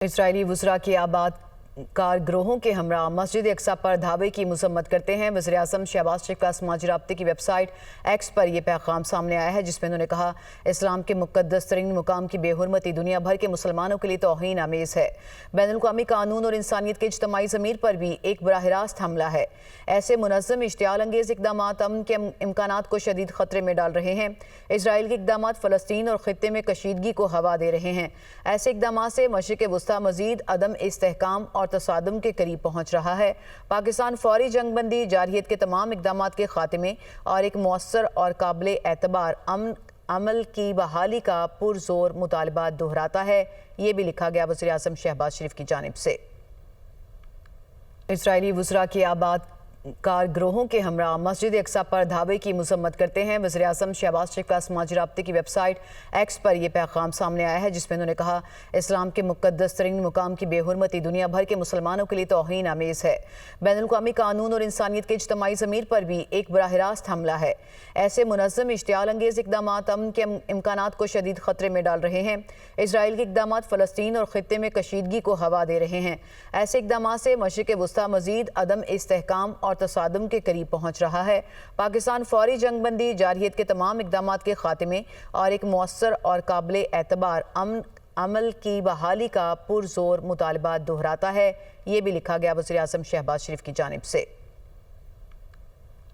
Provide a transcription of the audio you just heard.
اسرائیلی وزراء کی آباد کار گروہوں کے ہمراہ مسجد اقصی پر دھاوے کی مذمت کرتے ہیں۔ وزیر اعظم شہباز شریف کا سماجی رابطے کی ویب سائٹ ایکس پر یہ پیغام سامنے آیا ہے، جس میں انہوں نے کہا اسلام کے مقدس ترین مقام کی بے حرمتی دنیا بھر کے مسلمانوں کے لیے توہین آمیز ہے۔ بین الاقوامی قانون اور انسانیت کے اجتماعی ضمیر پر بھی ایک براہ راست حملہ ہے۔ ایسے منظم اشتعال انگیز اقدامات امن کے امکانات کو شدید خطرے میں ڈال رہے ہیں۔ اسرائیل کے اقدامات فلسطین اور خطے میں کشیدگی کو ہوا دے رہے ہیں۔ ایسے اقدامات سے مشرق وسطیٰ مزید عدم استحکام اور تصادم کے قریب پہنچ رہا ہے۔ پاکستان فوری جنگ بندی، جارحیت کے تمام اقدامات کے خاتمے اور ایک مؤثر اور قابل اعتبار امن عمل کی بحالی کا پرزور مطالبہ دہراتا ہے، یہ بھی لکھا گیا وزیر اعظم شہباز شریف کی جانب سے۔ اسرائیلی وزراء کی آباد کار گروہوں کے ہمراہ مسجد اقصی پر دھاوے کی مذمت کرتے ہیں۔ وزیر اعظم شہباز شریف کا سماجی رابطے کی ویب سائٹ ایکس پر یہ پیغام سامنے آیا ہے، جس میں انہوں نے کہا اسلام کے مقدس ترین مقام کی بے حرمتی دنیا بھر کے مسلمانوں کے لیے توہین آمیز ہے۔ بین الاقوامی قانون اور انسانیت کے اجتماعی ضمیر پر بھی ایک براہ راست حملہ ہے۔ ایسے منظم اشتعال انگیز اقدامات امن کے امکانات کو شدید خطرے میں ڈال رہے ہیں۔ اسرائیل کے اقدامات فلسطین اور خطے میں کشیدگی کو ہوا دے رہے ہیں۔ ایسے اقدامات سے مشرق وسطیٰ مزید عدم استحکام اور تصادم کے قریب پہنچ رہا ہے۔ پاکستان فوری جنگ بندی، جارحیت کے تمام اقدامات کے خاتمے اور ایک مؤثر اور قابل اعتبار امن عمل کی بحالی کا پرزور مطالبہ دہراتا ہے، یہ بھی لکھا گیا وزیر اعظم شہباز شریف کی جانب سے۔